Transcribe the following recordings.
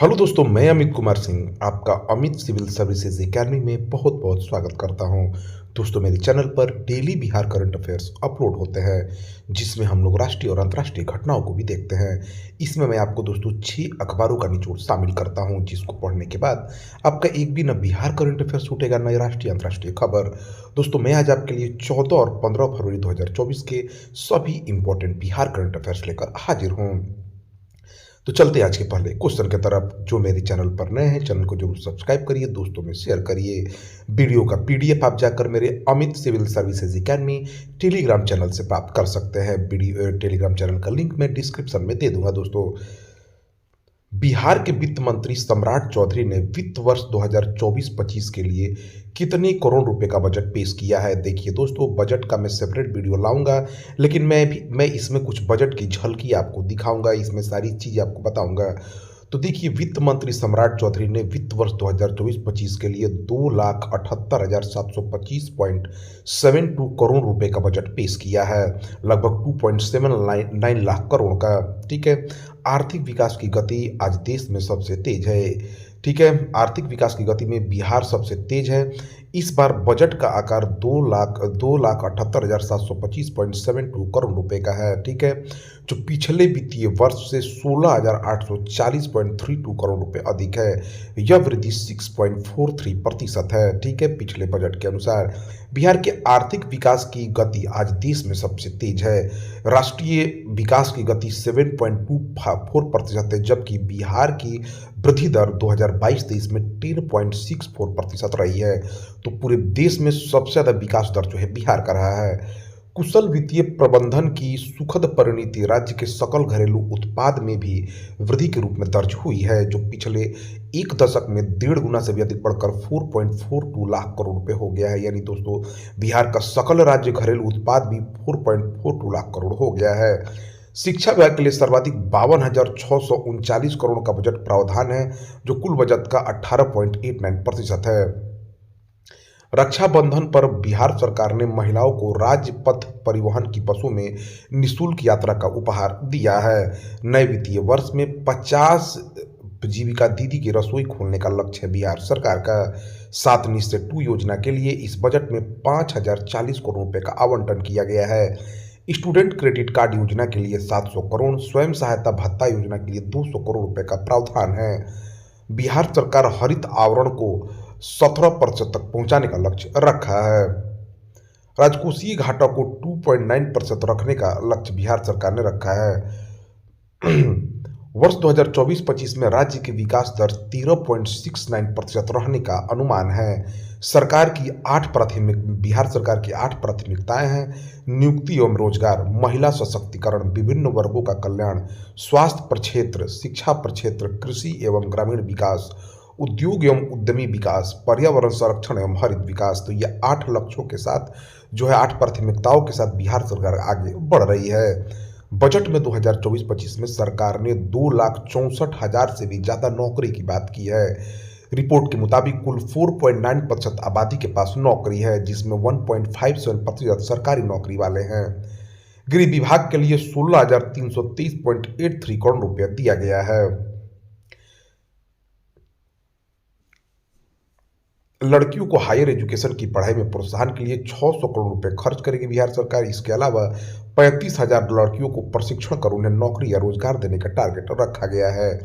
Hello दोस्तों, मैं अमित कुमार सिंह आपका अमित सिविल सर्विसेज एकेडमी में बहुत बहुत स्वागत करता हूं। दोस्तों, मेरे चैनल पर daily Bihar current affairs upload होते हैं, जिसमें हम लोग राष्ट्रीय और अंतर्राष्ट्रीय घटनाओं को भी देखते हैं। इसमें मैं आपको दोस्तों 6 अखबारों का निचोड़ शामिल करता हूं, जिसको पढ़ने के बाद आपका एक भी न बिहार करंट अफेयर छूटेगा, न राष्ट्रीय अंतर्राष्ट्रीय खबर। दोस्तों, मैं आज आपके लिए 14 और 15 फरवरी 2024 के सभी इंपॉर्टेंट बिहार करंट अफेयर्स लेकर हाजिर हूँ। तो चलते हैं आज के पहले क्वेश्चन की तरफ। जो मेरे चैनल पर नए हैं, चैनल को जरूर सब्सक्राइब करिए, दोस्तों में शेयर करिए। वीडियो का पीडीएफ आप जाकर मेरे Amit civil services academy Telegram channel से प्राप्त कर सकते हैं। वीडियो टेलीग्राम चैनल का लिंक मैं डिस्क्रिप्शन में दे दूंगा। दोस्तों, बिहार के वित्त मंत्री सम्राट चौधरी ने वित्त वर्ष 2024-25 के लिए कितने करोड़ रुपए का बजट पेश किया है। देखिए दोस्तों, बजट का मैं सेपरेट वीडियो लाऊंगा, लेकिन मैं इसमें कुछ बजट की झलकी आपको दिखाऊंगा, इसमें सारी चीज़ आपको बताऊंगा। तो देखिए, वित्त मंत्री सम्राट चौधरी ने वित्त वर्ष 2024-25 के लिए 2,78,725.72 करोड़ रुपए का बजट पेश किया है, लगभग 2.79 लाख करोड़ का। ठीक है। आर्थिक विकास की गति आज देश में सबसे तेज है। ठीक है, आर्थिक विकास की गति में बिहार सबसे तेज है। इस बार बजट का आकार 2,78,725.72 करोड़ रुपए का है। ठीक है, जो पिछले वित्तीय वर्ष से 16,840.32 करोड़ रुपए अधिक है। यह वृद्धि 6.43% है। ठीक है, पिछले बजट के अनुसार बिहार के आर्थिक विकास की गति आज देश में सबसे तेज है। राष्ट्रीय विकास की गति 7.24% है, जबकि बिहार की वृद्धि दर 2022-23 में 10.64% रही है। तो पूरे देश में सबसे ज़्यादा विकास दर जो है बिहार का रहा है। कुशल वित्तीय प्रबंधन की सुखद परिणति राज्य के सकल घरेलू उत्पाद में भी वृद्धि के रूप में दर्ज हुई है, जो पिछले एक दशक में 1.5 गुना से भी अधिक बढ़कर 4.42 लाख करोड़ रुपए हो गया है। यानी दोस्तों, बिहार का सकल राज्य घरेलू उत्पाद भी 4.42 लाख करोड़ हो गया है। शिक्षा विभाग के लिए सर्वाधिक 52,639 करोड़ का बजट प्रावधान है, जो कुल बजट का 18.89% है। रक्षाबंधन पर बिहार सरकार ने महिलाओं को राज्य पथ परिवहन की बसों में निःशुल्क यात्रा का उपहार दिया है। नए वित्तीय वर्ष में 50 जीविका दीदी की रसोई खोलने का लक्ष्य है बिहार सरकार का। 7 निश्चय 2 योजना के लिए इस बजट में 5,040 करोड़ रुपए का आवंटन किया गया है। स्टूडेंट क्रेडिट कार्ड योजना के लिए 700 करोड़, स्वयं सहायता भत्ता योजना के लिए 200 करोड़ रुपए का प्रावधान है। बिहार सरकार हरित आवरण को 17% तक पहुंचाने का लक्ष्य रखा है। राजकोषीय घाटा को 2.9% रखने का लक्ष्य बिहार सरकार ने रखा है। वर्ष 2024-25 में राज्य की विकास दर 13.69% रहने का अनुमान है। बिहार सरकार की 8 प्राथमिकताएं हैं: नियुक्ति एवं रोजगार, महिला सशक्तिकरण, विभिन्न वर्गों का कल्याण, स्वास्थ्य प्रक्षेत्र, शिक्षा प्रक्षेत्र, कृषि एवं ग्रामीण विकास, उद्योग एवं उद्यमी विकास, पर्यावरण संरक्षण एवं हरित विकास। तो ये 8 लक्ष्यों के साथ जो है 8 प्राथमिकताओं के साथ बिहार सरकार आगे बढ़ रही है। बजट में 2024-25 में सरकार ने 2,64,000 से भी ज़्यादा नौकरी की बात की है। रिपोर्ट के मुताबिक कुल 4.9% आबादी के पास नौकरी है, जिसमें 1.57% सरकारी नौकरी वाले हैं। गृह विभाग के लिए 16,323.83 करोड़ रुपया दिया गया है। लड़कियों को हायर एजुकेशन की पढ़ाई में प्रोत्साहन के लिए 600 करोड़ रुपए खर्च करेगी बिहार सरकार। इसके अलावा 35,000 लड़कियों को प्रशिक्षण कर उन्हें नौकरी या रोजगार देने का टारगेट रखा गया है।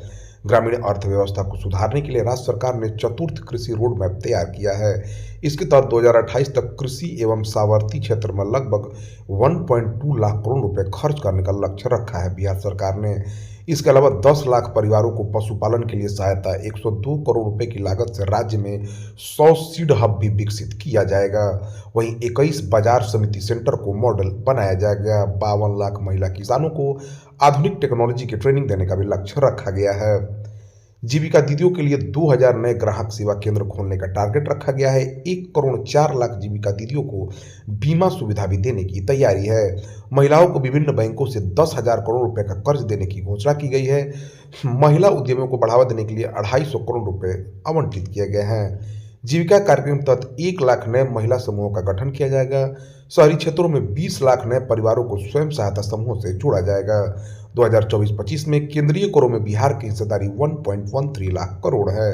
ग्रामीण अर्थव्यवस्था को सुधारने के लिए राज्य सरकार ने चतुर्थ कृषि रोड मैप तैयार किया है। इसके तहत 2028 तक कृषि एवं सावर्ती क्षेत्र में लगभग 1.2 लाख करोड़ रुपए खर्च करने का लक्ष्य रखा है बिहार सरकार ने। इसके अलावा 10 लाख परिवारों को पशुपालन के लिए सहायता 102 करोड़ रुपए की लागत से राज्य में 100 सीड हब भी विकसित किया जाएगा। वहीं 21 बाजार समिति सेंटर को मॉडल बनाया जाएगा। 52 लाख महिला किसानों को आधुनिक टेक्नोलॉजी की ट्रेनिंग देने का भी लक्ष्य रखा गया है। जीविका दीदियों के लिए 2,000 नए ग्राहक सेवा केंद्र खोलने का टारगेट रखा गया है। 1 करोड़ 4 लाख जीविका दीदियों को बीमा सुविधा भी देने की तैयारी है। महिलाओं को विभिन्न बैंकों से 10,000 करोड़ रुपए का कर्ज देने की घोषणा की गई है। महिला उद्यमियों को बढ़ावा देने के लिए 250 करोड़ रुपए आवंटित किए गए हैं। जीविका कार्यक्रम तहत 1 लाख नए महिला समूहों का गठन किया जाएगा। शहरी क्षेत्रों में 20 लाख नए परिवारों को स्वयं सहायता समूहों से जोड़ा जाएगा। 2024-25 में केंद्रीय करों में बिहार की हिस्सेदारी 1.13 लाख करोड़ है।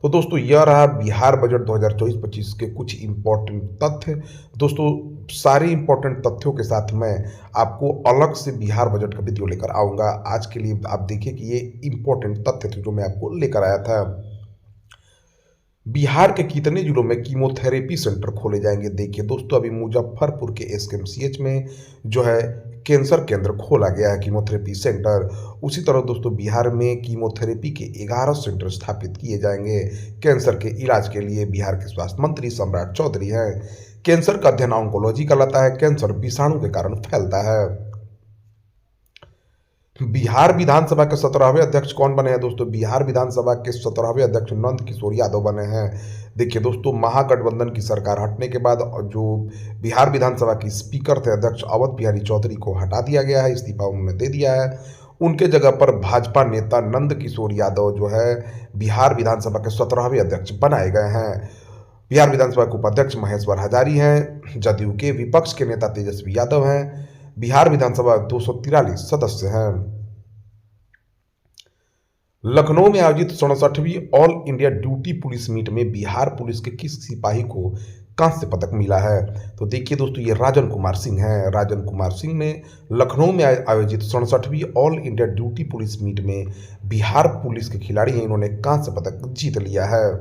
तो दोस्तों यह रहा बिहार बजट 2024-25 के कुछ इंपॉर्टेंट तथ्य। दोस्तों सारे इंपॉर्टेंट तथ्यों के साथ मैं आपको अलग से बिहार बजट का वीडियो लेकर आऊँगा। आज के लिए आप देखिए कि ये इंपॉर्टेंट तथ्य थे जो मैं आपको लेकर आया था। बिहार के कितने जिलों में कीमोथेरेपी सेंटर खोले जाएंगे? देखिए दोस्तों अभी मुजफ्फरपुर के एसकेएमसीएच में जो है कैंसर केंद्र खोला गया है, कीमोथेरेपी सेंटर। उसी तरह दोस्तों बिहार में कीमोथेरेपी के 11 सेंटर स्थापित किए जाएंगे कैंसर के इलाज के लिए। बिहार के स्वास्थ्य मंत्री सम्राट चौधरी हैं। कैंसर का अध्ययन ऑन्कोलॉजी कहलाता है। कैंसर विषाणु के कारण फैलता है। बिहार विधानसभा के 17वें अध्यक्ष कौन बने हैं? दोस्तों बिहार विधानसभा के 17वें अध्यक्ष नंद किशोर यादव बने हैं। देखिए दोस्तों महागठबंधन की सरकार हटने के बाद जो बिहार विधानसभा की स्पीकर थे अध्यक्ष अवध बिहारी चौधरी को हटा दिया गया है, इस्तीफा उन्होंने दे दिया है। उनके जगह पर भाजपा नेता नंद किशोर यादव जो है बिहार विधानसभा के 17वें अध्यक्ष बनाए गए हैं। बिहार विधानसभा के उपाध्यक्ष महेश्वर हजारी हैं। जदयू के विपक्ष के नेता तेजस्वी यादव हैं। बिहार विधानसभा 243 सदस्य हैं। लखनऊ में आयोजित 67वीं all India duty police meet में बिहार पुलिस के किस सिपाही को कांस्य पदक मिला है? तो देखिए दोस्तों ये राजन कुमार सिंह हैं। राजन कुमार सिंह ने लखनऊ में आयोजित 67वीं all India duty police meet में बिहार पुलिस के खिलाड़ी हैं, इन्होंने कांस्य पदक जीत लिया है।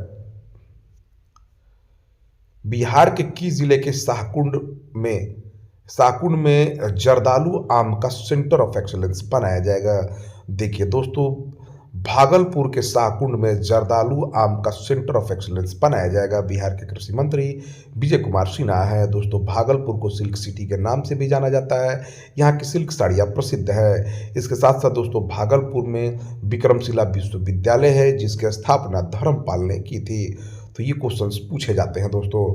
बिहार के किस जिले के शाहकुंड में जर्दालू आम का सेंटर ऑफ एक्सीलेंस बनाया जाएगा? देखिए दोस्तों भागलपुर के शाहकुंड में जर्दालू आम का सेंटर ऑफ एक्सीलेंस बनाया जाएगा। बिहार के कृषि मंत्री विजय कुमार सिन्हा है। दोस्तों भागलपुर को सिल्क सिटी के नाम से भी जाना जाता है। यहाँ की सिल्क साड़ियाँ प्रसिद्ध है। इसके साथ साथ दोस्तों भागलपुर में विक्रमशिला विश्वविद्यालय है जिसकी स्थापना धर्मपाल ने की थी। तो ये क्वेश्चंस पूछे जाते हैं दोस्तों।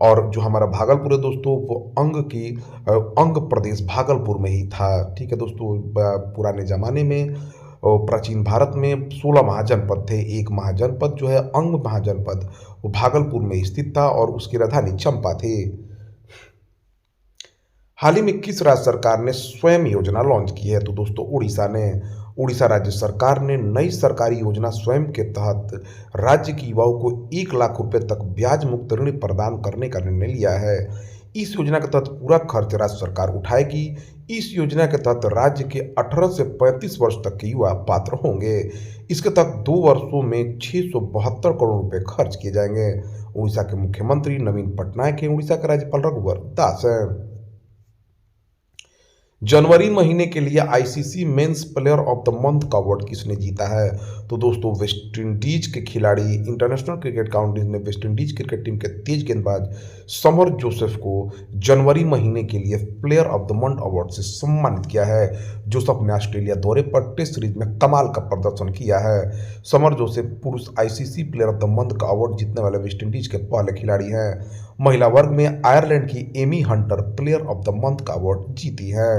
और जो हमारा भागलपुर है दोस्तों वो अंग प्रदेश भागलपुर में ही था। ठीक है दोस्तों पुराने ज़माने में प्राचीन भारत में 16 महाजनपद थे। एक महाजनपद जो है अंग महाजनपद वो भागलपुर में स्थित था और उसकी राजधानी चंपा थी। हाल ही में किस राज्य सरकार ने स्वयं योजना लॉन्च की है? तो दोस्तों उड़ीसा राज्य सरकार ने नई सरकारी योजना स्वयं के तहत राज्य के युवाओं को 1 लाख रुपए तक ब्याज मुक्त ऋण प्रदान करने का निर्णय लिया है। इस योजना के तहत पूरा खर्च राज्य सरकार उठाएगी। इस योजना के तहत राज्य के 18 से 35 वर्ष तक के युवा पात्र होंगे। इसके तहत 2 वर्षों में 672 करोड़ रुपए खर्च किए जाएंगे। उड़ीसा के मुख्यमंत्री नवीन पटनायक हैं। उड़ीसा के राज्यपाल रघुवर दास हैं। जनवरी महीने के लिए ICC men's player of the month का अवार्ड किसने जीता है? तो दोस्तों वेस्ट इंडीज के खिलाड़ी इंटरनेशनल क्रिकेट काउंसिल ने वेस्ट इंडीज क्रिकेट टीम के तेज गेंदबाज समर जोसेफ को जनवरी महीने के लिए player of the month award से सम्मानित किया है। जोसेफ ने ऑस्ट्रेलिया दौरे पर टेस्ट सीरीज में कमाल का प्रदर्शन किया है। समर जोसेफ पुरुष ICC player of the month का अवार्ड जीतने वाले वेस्ट इंडीज के पहले खिलाड़ी हैं। महिला वर्ग में आयरलैंड की Amy Hunter player of the month का अवार्ड जीती है।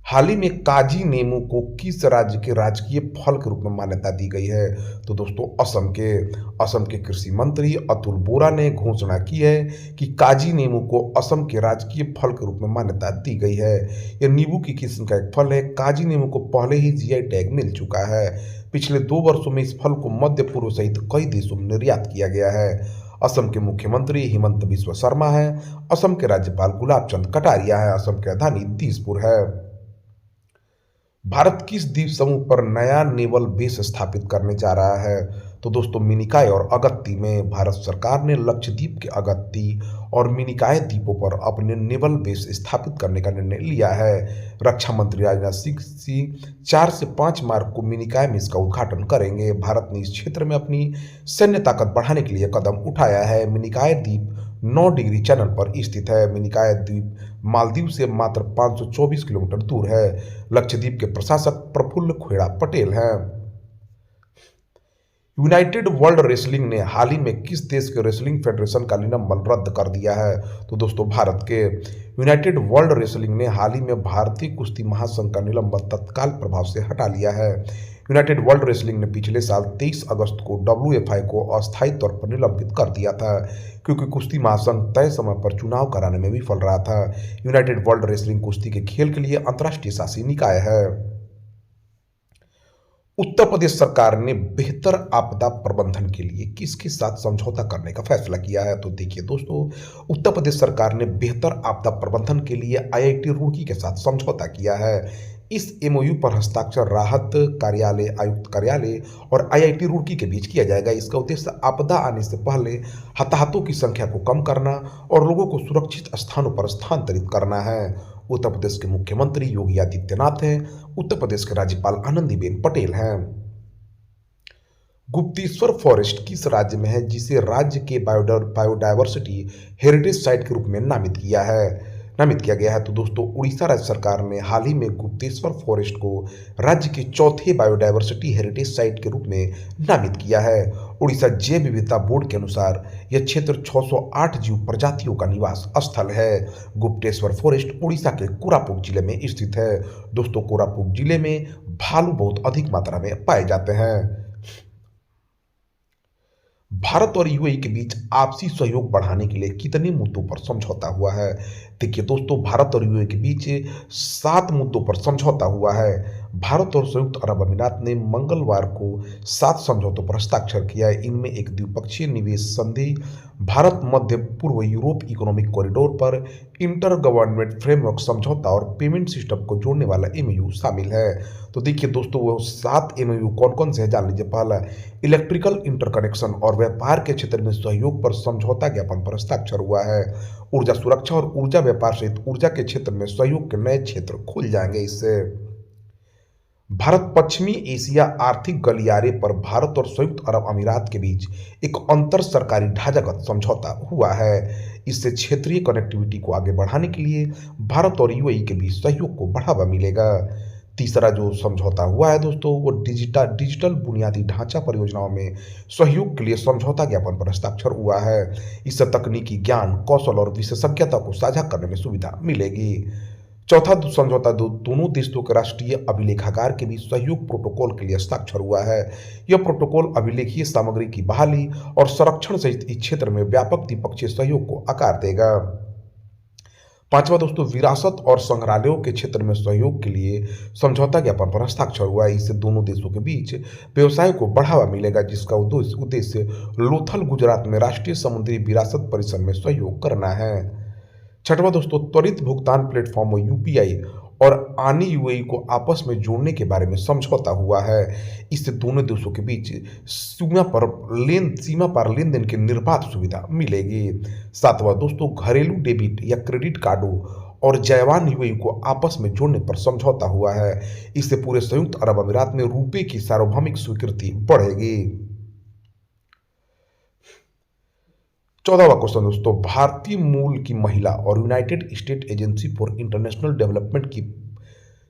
हाल ही में काजी नींबू को किस राज्य के राजकीय फल के रूप में मान्यता दी गई है? तो दोस्तों असम के कृषि मंत्री अतुल बोरा ने घोषणा की है कि काजी नींबू को असम के राजकीय फल के रूप में मान्यता दी गई है। यह नींबू की किस्म का एक फल है। काजी नींबू को पहले ही जीआई टैग मिल चुका है। पिछले 2 वर्षों में इस फल को मध्य पूर्व सहित कई देशों में निर्यात किया गया है। असम के मुख्यमंत्री हिमंत बिस्वा शर्मा है। असम के राज्यपाल गुलाब चंद कटारिया है। असम की राजधानी दिसपुर है। भारत किस द्वीप समूह पर नया नेवल बेस स्थापित करने जा रहा है? तो दोस्तों मिनिकॉय और अगत्ती में भारत सरकार ने लक्षद्वीप के अगत्ती और मिनिकॉय द्वीपों पर अपने नेवल बेस स्थापित करने का निर्णय लिया है। रक्षा मंत्री राजनाथ सिंह 4 से 5 मार्च को मिनिकॉय में इसका उद्घाटन करेंगे। भारत ने इस क्षेत्र में अपनी सैन्य ताकत बढ़ाने के लिए कदम उठाया है। मिनिकॉय द्वीप 9 डिग्री चैनल पर स्थित है। मिनिकॉय द्वीप मालदीव से मात्र 524 किलोमीटर दूर है। लक्षद्वीप के प्रशासक प्रफुल्ल खेड़ा पटेल हैं। यूनाइटेड वर्ल्ड रेसलिंग ने हाल ही में किस देश के रेसलिंग फेडरेशन का निलंबन रद्द कर दिया है? तो दोस्तों भारत के यूनाइटेड वर्ल्ड रेसलिंग ने हाल ही में भारतीय कुश्ती महासंघ का निलंबन तत्काल प्रभाव से हटा लिया है। यूनाइटेड वर्ल्ड रेसलिंग ने पिछले साल 23 अगस्त को डब्ल्यूएफआई को अस्थायी तौर पर निलंबित कर दिया था, क्योंकि कुश्ती महासंघ तय समय पर चुनाव कराने में विफल रहा था। यूनाइटेड वर्ल्ड रेसलिंग कुश्ती के खेल के लिए अंतर्राष्ट्रीय शासी निकाय है। उत्तर प्रदेश सरकार ने बेहतर आपदा प्रबंधन के लिए किसके साथ समझौता करने का फैसला किया है? तो देखिए दोस्तों, उत्तर प्रदेश सरकार ने बेहतर आपदा प्रबंधन के लिए आईआईटी रुड़की के साथ समझौता किया है। इस एमओयू पर हस्ताक्षर राहत कार्यालय, आयुक्त कार्यालय और आईआईटी रुड़की के बीच किया जाएगा। इसका उद्देश्य आपदा आने से पहले हताहतों की संख्या को कम करना और लोगों को सुरक्षित स्थानों पर स्थानांतरित करना है। उत्तर प्रदेश के मुख्यमंत्री योगी आदित्यनाथ हैं। उत्तर प्रदेश के राज्यपाल आनंदीबेन पटेल हैं। गुप्तेश्वर फॉरेस्ट किस राज्य में है, जिसे राज्य के बायोडायवर्सिटी हेरिटेज साइट के रूप में नामित किया गया है? तो दोस्तों, उड़ीसा राज्य सरकार ने हाल ही में गुप्तेश्वर फॉरेस्ट को राज्य के चौथे बायोडायवर्सिटी हेरिटेज साइट के रूप में नामित किया है। उड़ीसा जैव विविधता बोर्ड के अनुसार यह क्षेत्र 608 जीव प्रजातियों का निवास स्थल है। गुप्तेश्वर फॉरेस्ट उड़ीसा के कोरापुट जिले में स्थित है। दोस्तों, कोरापुट जिले में भालू बहुत अधिक मात्रा में पाए जाते हैं। भारत और यूएई के बीच आपसी सहयोग बढ़ाने के लिए कितने मुद्दों पर समझौता हुआ है? देखिए दोस्तों, भारत और यूएई के बीच 7 मुद्दों पर समझौता हुआ है। भारत और संयुक्त अरब अमीरात ने मंगलवार को 7 समझौतों पर हस्ताक्षर किया है। इनमें एक द्विपक्षीय निवेश संधि, भारत मध्य पूर्व यूरोप इकोनॉमिक कॉरिडोर पर इंटर गवर्नमेंट फ्रेमवर्क समझौता और पेमेंट सिस्टम को जोड़ने वाला एमओयू शामिल है। तो देखिए दोस्तों, वो 7 एमओयू कौन कौन से हैं जान लीजिए। पहला, इलेक्ट्रिकल इंटरकनेक्शन और व्यापार के क्षेत्र में सहयोग पर समझौता ज्ञापन पर हस्ताक्षर हुआ है। ऊर्जा सुरक्षा और ऊर्जा व्यापार सहित ऊर्जा के क्षेत्र में सहयोग के नए क्षेत्र खुल जाएंगे इससे। भारत पश्चिमी एशिया आर्थिक गलियारे पर भारत और संयुक्त अरब अमीरात के बीच एक अंतर सरकारी ढांचागत समझौता हुआ है। इससे क्षेत्रीय कनेक्टिविटी को आगे बढ़ाने के लिए भारत और यूएई के बीच सहयोग को बढ़ावा मिलेगा। तीसरा जो समझौता हुआ है दोस्तों, वो डिजिटल बुनियादी ढांचा परियोजनाओं में सहयोग के लिए समझौता ज्ञापन पर हस्ताक्षर हुआ है। इससे तकनीकी ज्ञान, कौशल और विशेषज्ञता को साझा करने में सुविधा मिलेगी। चौथा समझौता दोनों देशों के राष्ट्रीय अभिलेखागार के बीच सहयोग प्रोटोकॉल के लिए हस्ताक्षर हुआ है। यह प्रोटोकॉल अभिलेखीय सामग्री की बहाली और संरक्षण सहित इस क्षेत्र में व्यापक द्विपक्षीय सहयोग को आकार देगा। पांचवा दोस्तों, विरासत और संग्रहालयों के क्षेत्र में सहयोग के लिए समझौता ज्ञापन पर हस्ताक्षर हुआ है। इससे दोनों देशों के बीच व्यवसाय को बढ़ावा मिलेगा, जिसका उद्देश्य लोथल, गुजरात में राष्ट्रीय समुद्री विरासत परिसर में सहयोग करना है। छठवां दोस्तों, त्वरित भुगतान प्लेटफॉर्म यूपीआई और आनी यूएई को आपस में जोड़ने के बारे में समझौता हुआ है। इससे दोनों देशों के बीच सीमा पार लेन देन की निर्बाध सुविधा मिलेगी। सातवां दोस्तों, घरेलू डेबिट या क्रेडिट कार्डों और जैवान यूएई को आपस में जोड़ने पर समझौता हुआ है। इससे पूरे संयुक्त अरब अमीरात में रुपये की सार्वभौमिक स्वीकृति बढ़ेगी। 14वां क्वेश्चन दोस्तों, भारतीय मूल की महिला और United state agency for international development की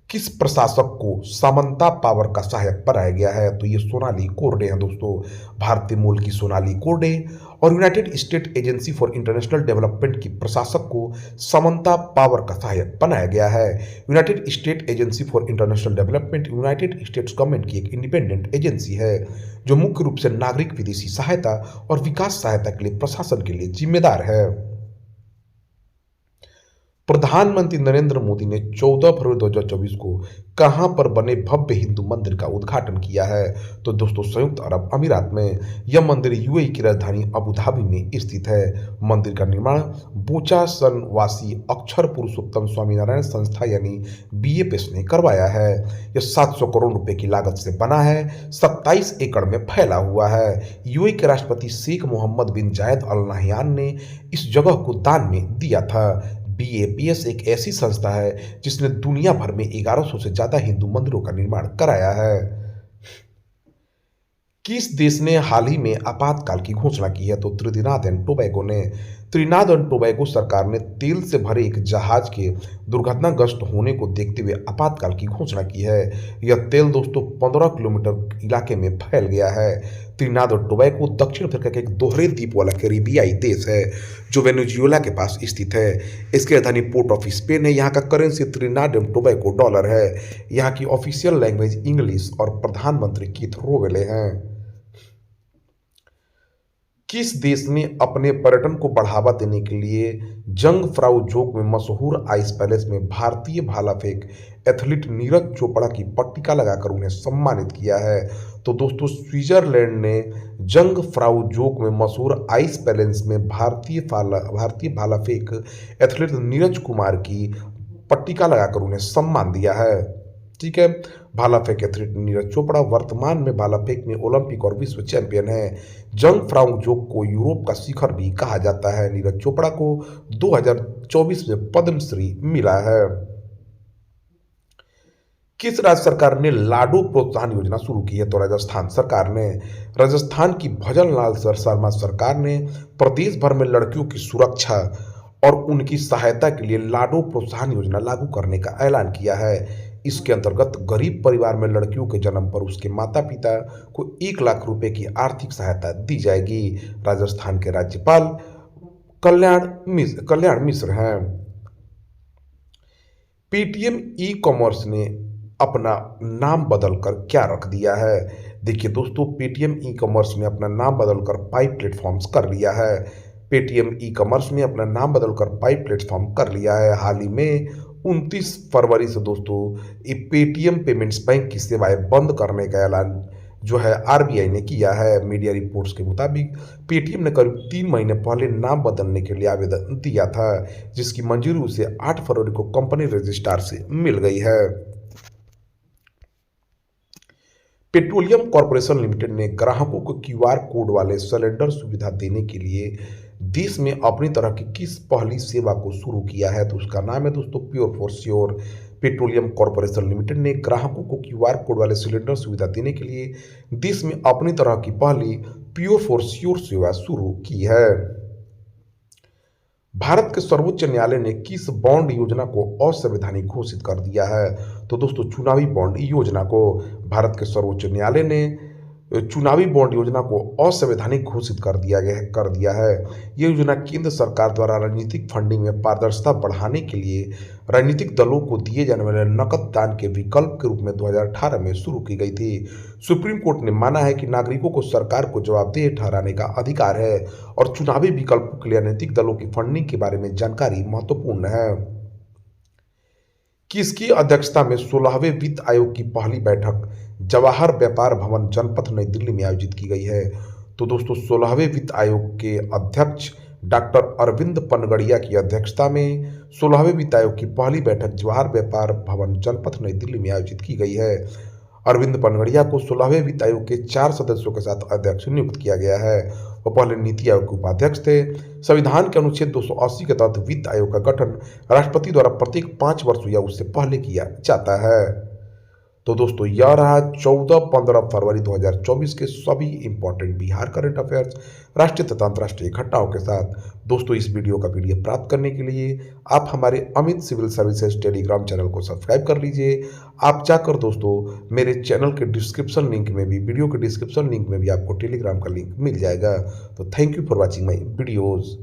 किस प्रशासक को सामंता पावर का सहायक बनाया गया है? तो ये सोनाली कोरडे हैं दोस्तों। भारतीय मूल की सोनाली कोरडे और United state agency for international development की प्रशासक को सामंता पावर का सहायक बनाया गया है। United state agency for international development United states government की एक इंडिपेंडेंट एजेंसी है, जो मुख्य रूप से नागरिक विदेशी सहायता और विकास सहायता के लिए प्रशासन के लिए जिम्मेदार है। प्रधानमंत्री नरेंद्र मोदी ने 14 फरवरी 2024 को कहां पर बने भव्य हिंदू मंदिर का उद्घाटन किया है? तो दोस्तों, संयुक्त अरब अमीरात में। यह मंदिर यूएई की राजधानी अबू धाबी में स्थित है। मंदिर का निर्माण बोचासन वासी अक्षर पुरुषोत्तम स्वामीनारायण संस्था यानी बीएपीएस ने करवाया है। यह 700 करोड़ रुपए की लागत से बना है, 27 एकड़ में फैला हुआ है। यूएई के राष्ट्रपति शेख मोहम्मद बिन जायद अल नहयान ने इस जगह को दान में दिया था। बीएपीएस एक ऐसी संस्था है जिसने दुनिया भर में 1100 से ज्यादा हिंदू मंदिरों का निर्माण कराया है। किस देश ने हाल ही में आपातकाल की घोषणा की है? तो त्रिनिदाद एंड टोबैगो ने। त्रिनाद एंड टोबैगो सरकार ने तेल से भरे एक जहाज के दुर्घटनाग्रस्त होने को देखते हुए आपातकाल की घोषणा की है। यह तेल दोस्तों 15 किलोमीटर इलाके में फैल गया है। त्रिनाद और टोबैगो दक्षिण अफ्रीका के एक दोहरे द्वीप वाला कैरिबियाई देश है जो वेनेजुएला के पास स्थित है। इसकी राजधानी पोर्ट ऑफ स्पेन है। यहाँ का करेंसी त्रिनाद एंड टोबैगो डॉलर है। यहाँ की ऑफिशियल लैंग्वेज इंग्लिश और प्रधानमंत्री कीथ रोवेले हैं। किस देश ने अपने पर्यटन को बढ़ावा देने के लिए जंगफ्राउ जोक में मशहूर आइस पैलेस में भारतीय भाला फेंक एथलीट नीरज चोपड़ा की पट्टिका लगाकर उन्हें सम्मानित किया है? तो दोस्तों स्विट्जरलैंड ने जंगफ्राउ जोक में मशहूर आइस पैलेस में भारतीय भाला फेंक एथलीट नीरज कुमार की पट्टिका लगाकर उन्हें सम्मान दिया है। ठीक है। भाला फेंक एथलीट नीरज चोपड़ा वर्तमान में भाला फेंक में ओलंपिक और विश्व चैंपियन है। जंग फ्राउंग जोक को यूरोप का शिखर भी कहा जाता है। नीरज चोपड़ा को 2024 में पद्मश्री मिला है। किस राज्य सरकार ने लाडो प्रोत्साहन योजना शुरू की है? तो राजस्थान सरकार ने। राजस्थान की भजन लाल शर्मा सरकार ने प्रदेश भर में लड़कियों की सुरक्षा और उनकी सहायता के लिए लाडो प्रोत्साहन योजना लागू करने का ऐलान किया है। इसके अंतर्गत गरीब परिवार में लड़कियों के जन्म पर उसके माता पिता को 1 लाख रुपए की आर्थिक सहायता दी जाएगी। राजस्थान के राज्यपाल कल्याण मिश्र हैं। पेटीएम ई कॉमर्स ने अपना नाम बदलकर क्या रख दिया है? देखिए दोस्तों, पेटीएम ई कॉमर्स ने अपना नाम बदलकर पाई प्लेटफॉर्म्स कर लिया है। पेटीएम ई कॉमर्स ने अपना नाम बदलकर पाई प्लेटफॉर्म कर लिया है। हाल ही में 29 फरवरी से दोस्तों ये पेटीएम पेमेंट्स बैंक की सेवाएं बंद करने का ऐलान जो है आरबीआई ने किया है। मीडिया रिपोर्ट्स के मुताबिक पेटीएम ने करीब 3 महीने पहले नाम बदलने के लिए आवेदन दिया था, जिसकी मंजूरी उसे 8 फरवरी को कंपनी रजिस्ट्रार से मिल गई है। पेट्रोलियम कॉर्पोरेशन लिमिटेड ने ग्राहकों को क्यूआर कोड वाले सिलेंडर सुविधा देने के लिए देश में अपनी तरह की किस पहली सेवा को शुरू किया है? तो उसका नाम है दोस्तों pure for sure. Petroleum corporation limited ने ग्राहकों को क्यूआर कोड वाले सिलेंडर सुविधा देने के लिए देश में अपनी तरह की पहली प्योर फॉर श्योर सेवा शुरू की है। भारत के सर्वोच्च न्यायालय ने किस बॉन्ड योजना को असंवैधानिक घोषित कर दिया है? तो दोस्तों चुनावी बॉन्ड योजना को भारत के सर्वोच्च न्यायालय ने चुनावी बॉन्ड योजना को असंवैधानिक घोषित कर दिया है। ये योजना केंद्र सरकार द्वारा राजनीतिक फंडिंग में पारदर्शिता बढ़ाने के लिए राजनीतिक दलों को दिए जाने वाले नकद दान के विकल्प के रूप में 2018 में शुरू की गई थी। सुप्रीम कोर्ट ने माना है कि नागरिकों को सरकार को जवाबदेह ठहराने का अधिकार है और चुनावी विकल्पों के लिए राजनीतिक दलों की फंडिंग के बारे में जानकारी महत्वपूर्ण है। किसकी अध्यक्षता में 16वें वित्त आयोग की पहली बैठक जवाहर व्यापार भवन जनपथ नई दिल्ली में आयोजित की गई है? तो दोस्तों 16वें वित्त आयोग के अध्यक्ष डॉक्टर अरविंद पनगड़िया की अध्यक्षता में 16वें वित्त आयोग की पहली बैठक जवाहर व्यापार भवन जनपथ नई दिल्ली में आयोजित की गई है। अरविंद पनगड़िया को 16वें वित्त आयोग के 4 सदस्यों के साथ अध्यक्ष नियुक्त किया गया है। वो पहले नीति आयोग के उपाध्यक्ष थे। संविधान के अनुच्छेद 280 के तहत वित्त आयोग का गठन राष्ट्रपति द्वारा प्रत्येक 5 वर्ष या उससे पहले किया जाता है। तो दोस्तों यह रहा 14-15 फरवरी 2024 के सभी इंपॉर्टेंट बिहार करंट अफेयर्स राष्ट्रीय तथा अंतर्राष्ट्रीय घटनाओं के साथ। दोस्तों इस वीडियो का पीडीएफ प्राप्त करने के लिए आप हमारे Amit civil services Telegram channel को सब्सक्राइब कर लीजिए। आप जाकर दोस्तों मेरे चैनल के डिस्क्रिप्शन लिंक में भी वीडियो के डिस्क्रिप्शन लिंक में भी आपको टेलीग्राम का लिंक मिल जाएगा। तो thank you for watching my videos.